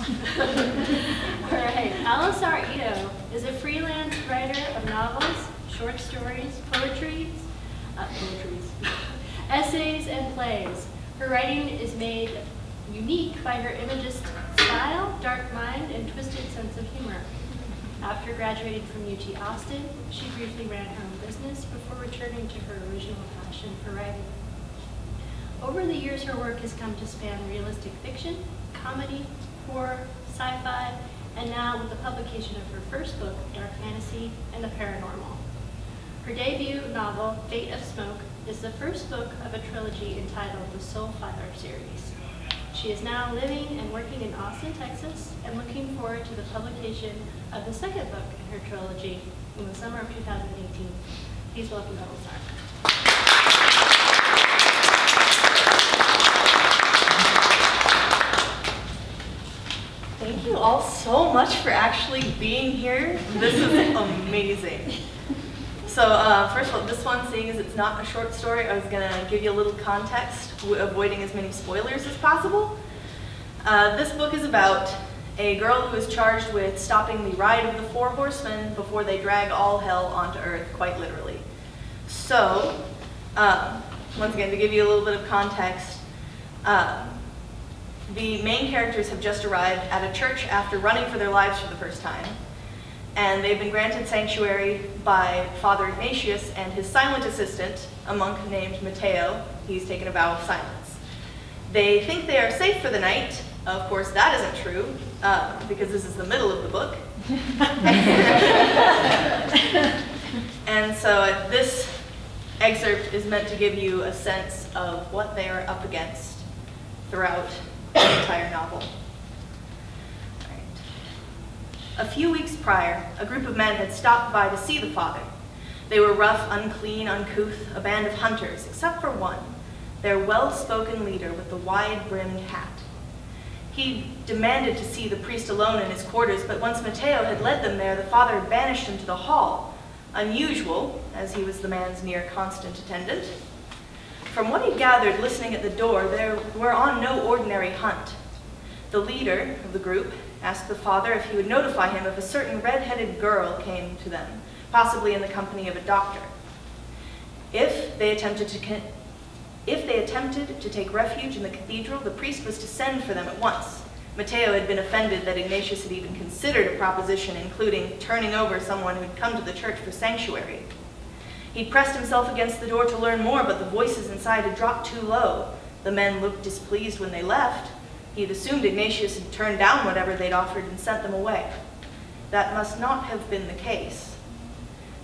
All right, Alisar Eido is a freelance writer of novels, short stories, essays, and plays. Her writing is made unique by her imagistic style, dark mind, and twisted sense of humor. After graduating from UT Austin, she briefly ran her own business before returning to her original passion for writing. Over the years, her work has come to span realistic fiction, comedy, horror, sci-fi, and now with the publication of her first book, dark fantasy and the paranormal. Her debut novel, Fate of Smoke, is the first book of a trilogy entitled the Soulfire Series. She is now living and working in Austin, Texas, and looking forward to the publication of the second book in her trilogy in the summer of 2018. Please welcome Alisar. Thank you all so much for actually being here. This is amazing. So first of all, this one, seeing as it's not a short story, I was going to give you a little context, avoiding as many spoilers as possible. This book is about a girl who is charged with stopping the ride of the Four Horsemen before they drag all hell onto Earth, quite literally. So, once again, to give you a little bit of context, the main characters have just arrived at a church after running for their lives for the first time. And they've been granted sanctuary by Father Ignatius and his silent assistant, a monk named Matteo. He's taken a vow of silence. They think they are safe for the night. Of course, that isn't true, because this is the middle of the book. And so this excerpt is meant to give you a sense of what they are up against throughout the entire novel. A few weeks prior, a group of men had stopped by to see the father. They were rough, unclean, uncouth, a band of hunters, except for one, their well-spoken leader with the wide-brimmed hat. He demanded to see the priest alone in his quarters, but once Matteo had led them there, the father had banished him to the hall, unusual, as he was the man's near constant attendant. From what he gathered listening at the door, they were on no ordinary hunt. The leader of the group asked the father if he would notify him if a certain red-headed girl came to them, possibly in the company of a doctor. If they attempted to take refuge in the cathedral, the priest was to send for them at once. Matteo had been offended that Ignatius had even considered a proposition including turning over someone who had come to the church for sanctuary. He pressed himself against the door to learn more, but the voices inside had dropped too low. The men looked displeased when they left. He had assumed Ignatius had turned down whatever they'd offered and sent them away. That must not have been the case.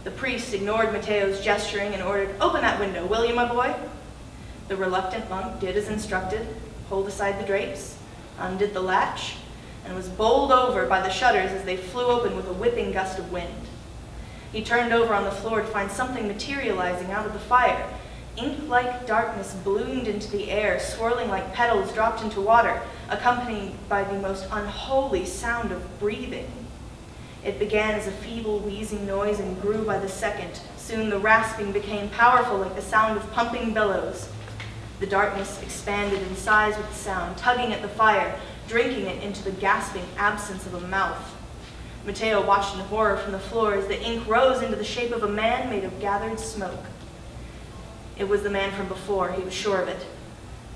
The priest ignored Matteo's gesturing and ordered, "Open that window, will you, my boy?" The reluctant monk did as instructed, pulled aside the drapes, undid the latch, and was bowled over by the shutters as they flew open with a whipping gust of wind. He turned over on the floor to find something materializing out of the fire. Ink-like darkness bloomed into the air, swirling like petals dropped into water, accompanied by the most unholy sound of breathing. It began as a feeble, wheezing noise and grew by the second. Soon the rasping became powerful like the sound of pumping bellows. The darkness expanded in size with the sound, tugging at the fire, drinking it into the gasping absence of a mouth. Matteo watched in horror from the floor as the ink rose into the shape of a man made of gathered smoke. It was the man from before, he was sure of it,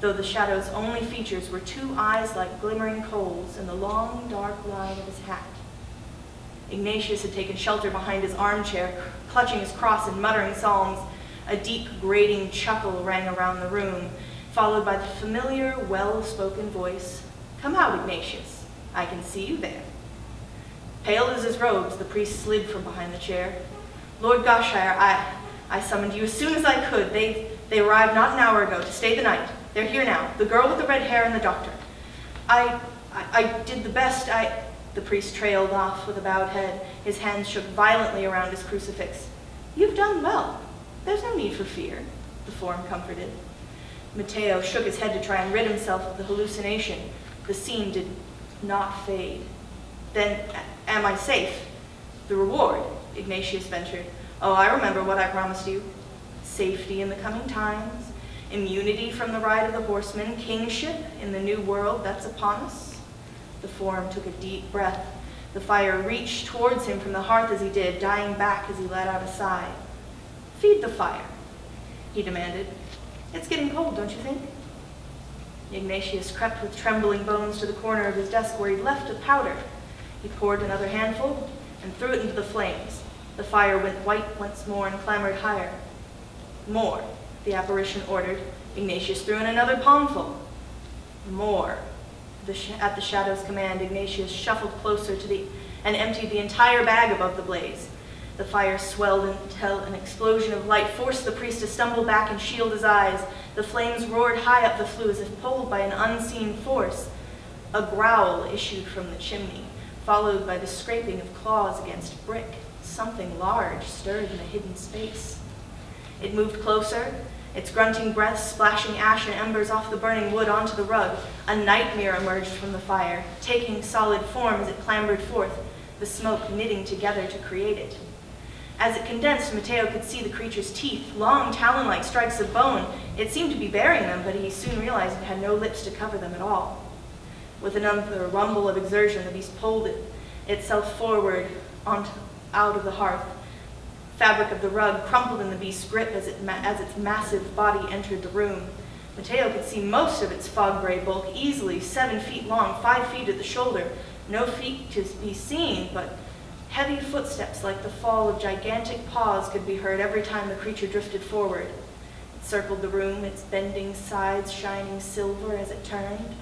though the shadow's only features were two eyes like glimmering coals and the long, dark line of his hat. Ignatius had taken shelter behind his armchair, clutching his cross and muttering psalms. A deep, grating chuckle rang around the room, followed by the familiar, well-spoken voice, "Come out, Ignatius. I can see you there." Pale as his robes, the priest slid from behind the chair. "Lord Goshire, I summoned you as soon as I could. They arrived not an hour ago to stay the night. They're here now, the girl with the red hair and the doctor. I did the best The priest trailed off with a bowed head. His hands shook violently around his crucifix. "You've done well. There's no need for fear," the form comforted. Matteo shook his head to try and rid himself of the hallucination. The scene did not fade. "Then, am I safe? The reward," Ignatius ventured. "Oh, I remember what I promised you. Safety in the coming times, immunity from the ride of the horsemen, kingship in the new world that's upon us." The form took a deep breath. The fire reached towards him from the hearth as he did, dying back as he let out a sigh. "Feed the fire," he demanded. "It's getting cold, don't you think?" Ignatius crept with trembling bones to the corner of his desk where he'd left a powder. He poured another handful and threw it into the flames. The fire went white once more and clambered higher. "More," the apparition ordered. Ignatius threw in another palmful. "More." At the shadow's command, Ignatius shuffled closer and emptied the entire bag above the blaze. The fire swelled until an explosion of light forced the priest to stumble back and shield his eyes. The flames roared high up the flue as if pulled by an unseen force. A growl issued from the chimney, followed by the scraping of claws against brick. Something large stirred in a hidden space. It moved closer, its grunting breath splashing ash and embers off the burning wood onto the rug. A nightmare emerged from the fire, taking solid form as it clambered forth, the smoke knitting together to create it. As it condensed, Matteo could see the creature's teeth, long talon-like strikes of bone. It seemed to be bearing them, but he soon realized it had no lips to cover them at all. With another rumble of exertion, the beast pulled itself forward out of the hearth. Fabric of the rug crumpled in the beast's grip as its massive body entered the room. Matteo could see most of its fog-gray bulk easily, 7 feet long, 5 feet at the shoulder. No feet to be seen, but heavy footsteps like the fall of gigantic paws could be heard every time the creature drifted forward. It circled the room, its bending sides shining silver as it turned,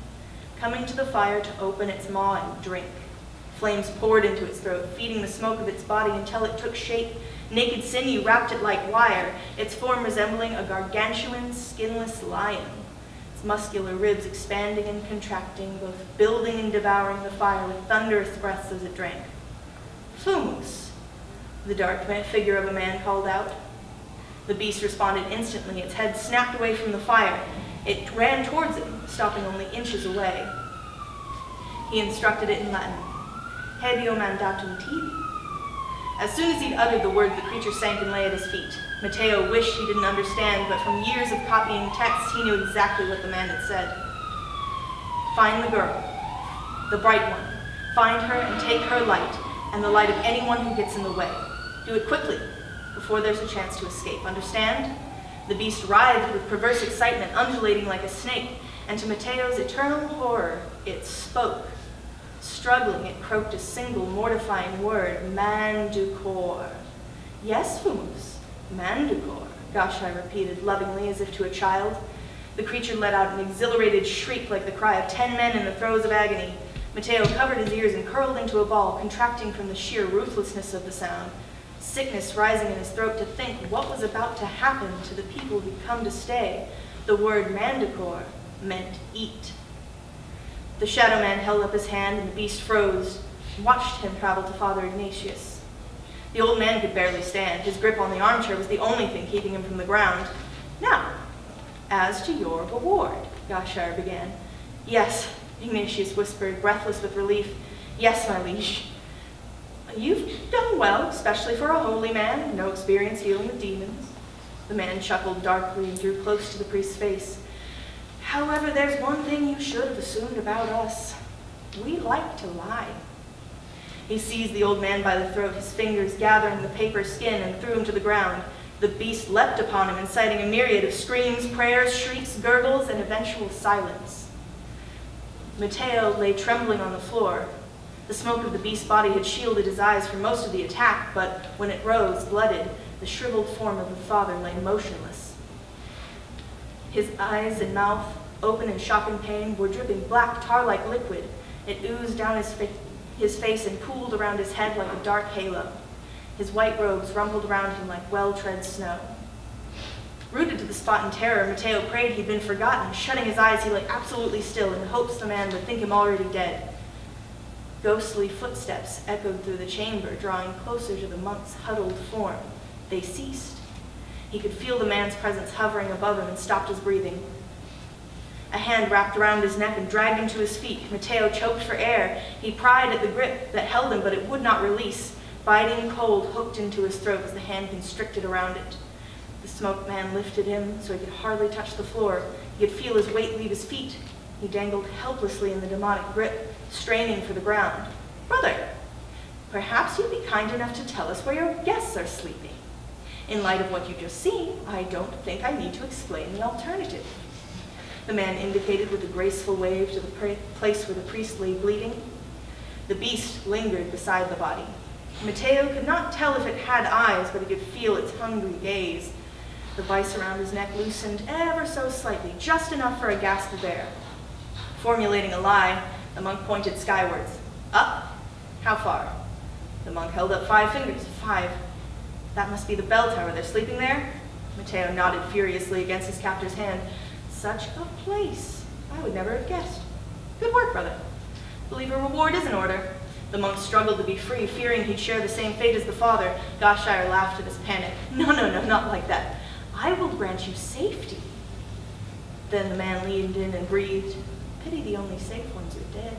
coming to the fire to open its maw and drink. Flames poured into its throat, feeding the smoke of its body until it took shape. Naked sinew wrapped it like wire, its form resembling a gargantuan, skinless lion. Its muscular ribs expanding and contracting, both building and devouring the fire with thunderous breaths as it drank. "Fumus," the dark figure of a man called out. The beast responded instantly. Its head snapped away from the fire. It ran towards it, stopping only inches away. He instructed it in Latin, "Hebeo mandatum tibi." As soon as he'd uttered the word, the creature sank and lay at his feet. Matteo wished he didn't understand, but from years of copying texts, he knew exactly what the man had said. "Find the girl, the bright one. Find her and take her light, and the light of anyone who gets in the way. Do it quickly, before there's a chance to escape. Understand?" The beast writhed with perverse excitement, undulating like a snake, and to Matteo's eternal horror, it spoke. Struggling, it croaked a single mortifying word, "Manducor." "Yes, Fumus, Manducor," Gashai repeated lovingly as if to a child. The creature let out an exhilarated shriek like the cry of 10 men in the throes of agony. Matteo covered his ears and curled into a ball, contracting from the sheer ruthlessness of the sound. Sickness rising in his throat to think what was about to happen to the people who'd come to stay. The word Manducor meant eat. The shadow man held up his hand and the beast froze, and watched him travel to Father Ignatius. The old man could barely stand. His grip on the armchair was the only thing keeping him from the ground. "Now, as to your reward," Gashar began. "Yes," Ignatius whispered, breathless with relief. "Yes, my liege. You've done well, especially for a holy man, no experience dealing with demons." The man chuckled darkly and drew close to the priest's face. "However, there's one thing you should have assumed about us. We like to lie." He seized the old man by the throat, his fingers gathering the paper skin, and threw him to the ground. The beast leapt upon him, inciting a myriad of screams, prayers, shrieks, gurgles, and eventual silence. Matteo lay trembling on the floor. The smoke of the beast's body had shielded his eyes from most of the attack, but when it rose, blooded, the shriveled form of the father lay motionless. His eyes and mouth, open in shocking pain, were dripping black tar-like liquid. It oozed down his face and pooled around his head like a dark halo. His white robes rumpled around him like well-tread snow. Rooted to the spot in terror, Matteo prayed he'd been forgotten. Shutting his eyes, he lay absolutely still in hopes the man would think him already dead. Ghostly footsteps echoed through the chamber, drawing closer to the monk's huddled form. They ceased. He could feel the man's presence hovering above him and stopped his breathing. A hand wrapped around his neck and dragged him to his feet. Matteo choked for air. He pried at the grip that held him, but it would not release. Biting cold hooked into his throat as the hand constricted around it. The smoke man lifted him so he could hardly touch the floor. He could feel his weight leave his feet. He dangled helplessly in the demonic grip, straining for the ground. "Brother, perhaps you'd be kind enough to tell us where your guests are sleeping. In light of what you've just seen, I don't think I need to explain the alternative." The man indicated with a graceful wave to the place where the priest lay bleeding. The beast lingered beside the body. Matteo could not tell if it had eyes, but he could feel its hungry gaze. The vice around his neck loosened ever so slightly, just enough for a gasp of air. Formulating a lie, the monk pointed skywards. "Up? How far?" The monk held up 5 fingers. 5. "That must be the bell tower. They're sleeping there?" Matteo nodded furiously against his captor's hand. "Such a place. I would never have guessed. Good work, brother. Believe a reward is in order." The monk struggled to be free, fearing he'd share the same fate as the father. Goshire laughed at his panic. No, not like that. "I will grant you safety." Then the man leaned in and breathed. "Pity the only safe ones are dead."